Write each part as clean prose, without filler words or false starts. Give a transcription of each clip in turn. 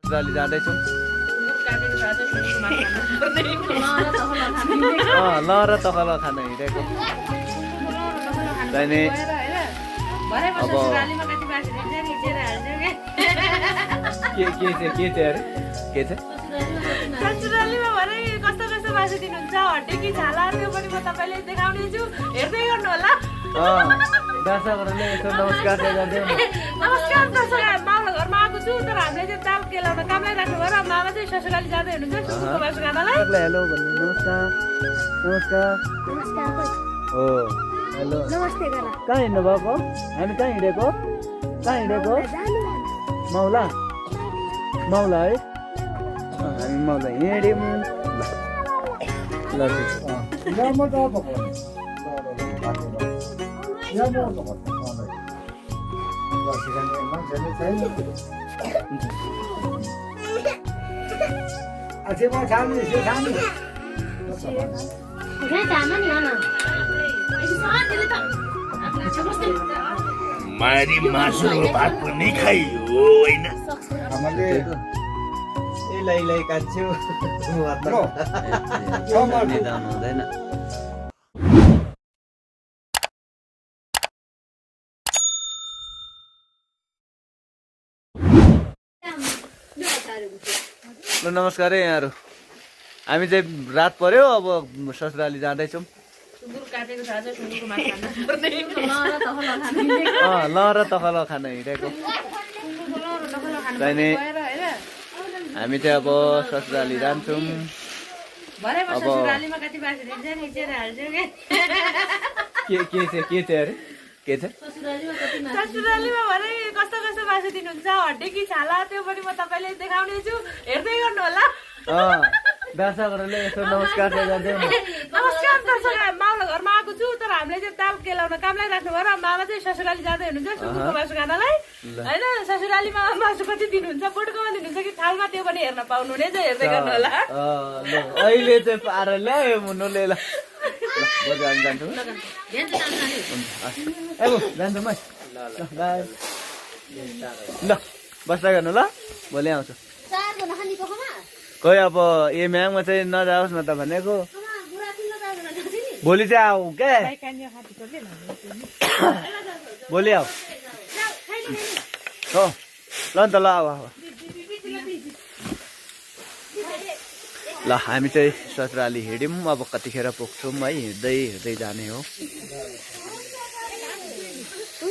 ससुराली जाँदैछौँ। ल र तखल खान हिँडेको तैँले अब के चाहिँ अरे के चाहिँ ससुरालीमा भरे कस्तो कस्तो मासु दिनुहुन्छ हड्डी कि छाला त्यो पनि म तपाईँले देखाउने छु हेर्दै गर्नु होला। दर्शकहरूले यसो नमस्कार चाहिँ गरिदेऊ न। नमस्कार दर्शक, मामा घरमा आएको छु तर हामीले चाहिँ दाल केलाउन कामलाई राख्नु भयो र मामा चाहिँ ससुराली जाँदै हुनुहुन्छ सुँगुरको मासु खानलाई। हेलो भन्नु नमस्कार नमस्कार हो हेलो नमस्ते गर। कहाँ हिँड्नु भएको? हामी कहाँ हिँडेको? कहाँ हिँडेको? मौला मौला है हामी मौला हिँड्यौँ। ल मारी मासु भात पनि खाइयो होइन। यसलाई काट्छु हुँदैन। ल नमस्कार है यहाँहरू। हामी चाहिँ रात पर्यो अब ससुराली जाँदैछौँ। ल र तखल खान हिँडेको तैँले हामी चाहिँ अब ससुराली जान्छौँ। अब के चाहिँ अरे के चाहिँ ससुरालीमा भरे कस्तो कस्तो मासु दिनुहुन्छ हड्डी कि छाला त्यो पनि म तपाईँले देखाउने छु हेर्दै गर्नु होला। दर्शकहरूले यसो नमस्कार चाहिँ गरिदेऊ न। नमस्कार दर्शक, मामा घरमा आएको छु तर हामीले चाहिँ दाल केलाउन कामलाई राख्नु भयो र मामा चाहिँ ससुराली जाँदै हुनुहुन्छ सुँगुरको मासु खानलाई होइन। ससुरालीमा मासु कति दिनुहुन्छ बोटकोमा दिनुहुन्छ कि थालमा त्यो पनि हेर्न पाउनुहुनेछ हेर्दै गर्नु होला। अहिले चाहिँ पार ल्यायो मुनुले। ल हामी जान्छौँ जान्छौँ है। ल बस्दा गर्नु ल भोलि आउँछु। खोइ अब म्याङमा चाहिँ नजाओस् न त भनेको। भोलि चाहिँ आऊ क्या भोलि आऊ हो ल नि त ल आऊ ल हामी चाहिँ ससुराली हिँड्यौँ। अब कतिखेर पुग्छौँ है हिँड्दै हिँड्दै जाने हो।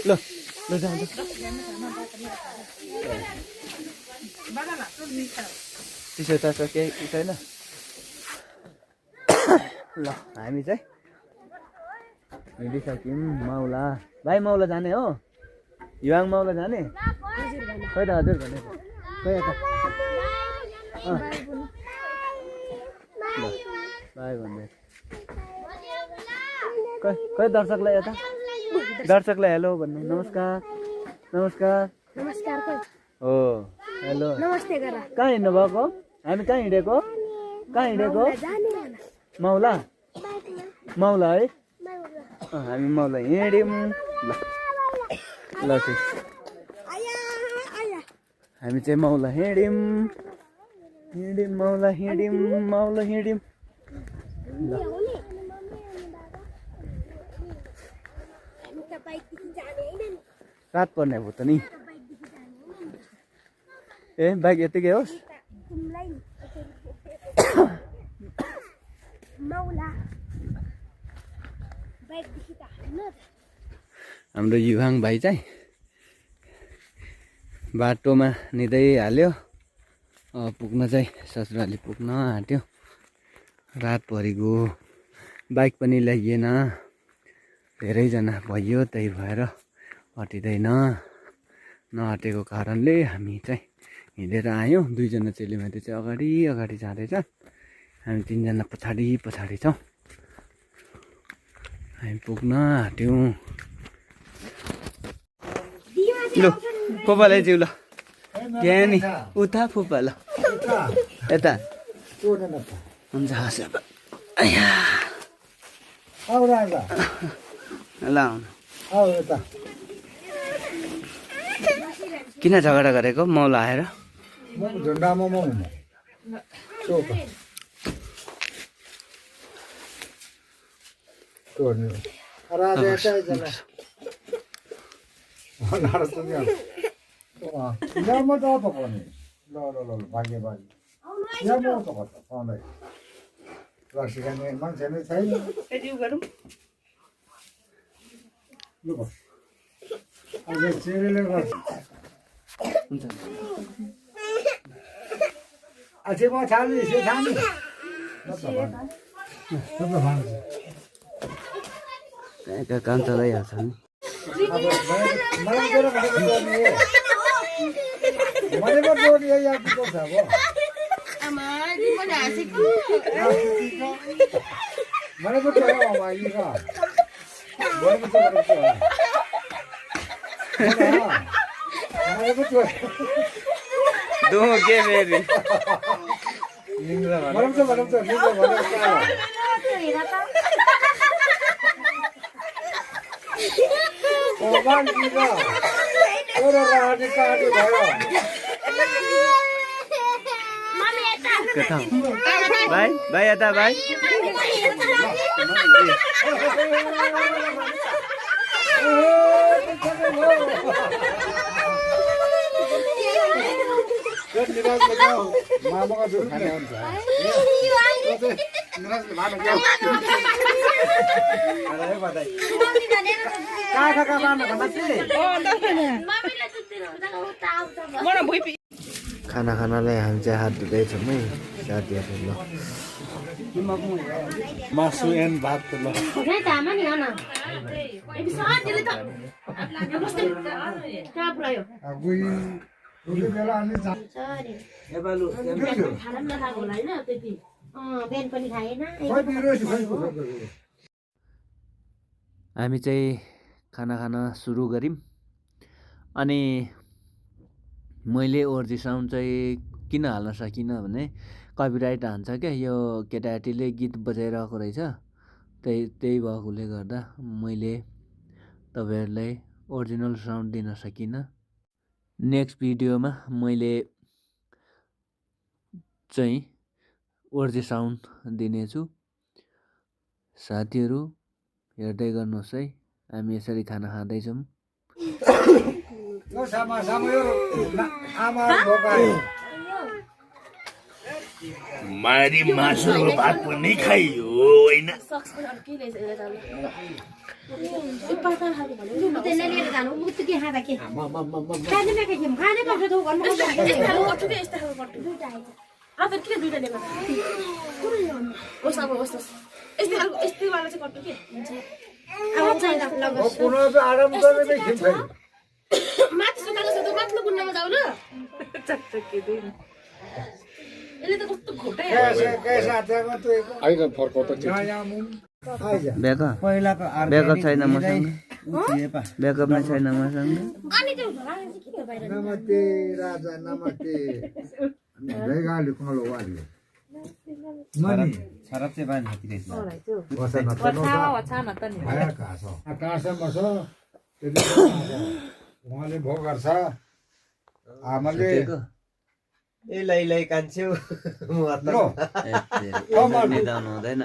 ल ल जान्छ चिसो चासो केही छैन। ल हामी चाहिँ हिँडिसक्यौँ। मौला भाइ मौला जाने हो? युवाङ मौला जाने? खै त हजुर भनेको खै यता भाइ भन्दै खै दर्शकलाई यता दर्शकलाई हेलो भन्नु। नमस्कार नमस्कार नमस्कार हो हेलो नमस्ते गर। कहाँ हिँड्नु भएको? हामी कहाँ हिँडेको? कहाँ हिँडेको? मौला मौला है हामी मौला हिँड्यौँ। ल ठिक हामी चाहिँ मौला हिँड्यौँ मौला हिँड्यौँ। रात पर्ने भयो त नि। ए बाइक यतिकै होस्। हाम्रो युवाङ भाइ चाहिँ बाटोमा निदै हाल्यो। पुग्न चाहिँ ससुराली पुग्न आँट्यो। रात परेको बाइक पनि ल्याइएन धेरैजना भयो त्यही भएर हटिँदैन। नहटेको कारणले हामी चाहिँ हिँडेर आयौँ। दुईजना चेलीमाथि चाहिँ अगाडि जाँदैछ। हामी तिनजना पछाडि छौँ। हामी पुग्न आँट्यौँ। ल फुपालाई जिउ ल त्यहाँ नि उता फुपा ल यता हुन्छ हस् अब ल किन झगडा गरेको मौला आएर? झुन्डा मोमो चोक तोड्ने राजा चला नाराज त नि यहाँ म त पकाउने ल भाग्य भाग्य यहाँ म त कता पाउँदै रक्सी खाने मान्छे नै छैन लु बस आज चेरेले गर्छ अझै म छाल्ने से छाल्ने त्यहाँका काम चलाइहाल्छ नि मलाई पो जोडी याद गर्छ अब मलाई पो चोरा भाइ का मलाई पो चोरा मलाई पो चोरा दो के मेरी मलाई पो कता भाइ भाइ यता भाइ मामाका दुध खाने हुन्छ खाना खानालाई हामी चाहिँ हात धुँदैछौँ है साथीहरू ल मासु एन्ड भात ल बेला अनि हामी चाहिँ खाना खान सुरु गऱ्यौँ अनि मैले ओर्जी साउन्ड चाहिँ किन हाल्न सकिनँ भने कपिराइट हान्छ क्या यो केटाकेटीले गीत बजाइरहेको रहेछ त्यही भएकोले गर्दा मैले तपाईँहरूलाई ओरिजिनल साउन्ड दिन सकिनँ नेक्स्ट भिडियोमा मैले चाहिँ ओरिजिनल साउन्ड दिनेछु साथीहरू हेर्दै गर्नुहोस् है हामी यसरी खाना खाँदैछौँ मारी मासु र भात पनि खाइयो होइन आराम गरेर माथि सुकाएको छ त माथिल्लो कुन्नामा जाऊ ल यसले त कस्तो खोटै ब्याकअप छैन मसँग ब्याकअप नै छैन मसँग अनि त्यो राजा के बाहिर नमस्ते राजा नमस्ते बेगाली कलो वाली मनी सरप चाहिँ बानी हातिरहेछ काँसमा बस उहाँले भोग गर्छ आमाले ए लै कान्छ्यौ निदाउनु हुँदैन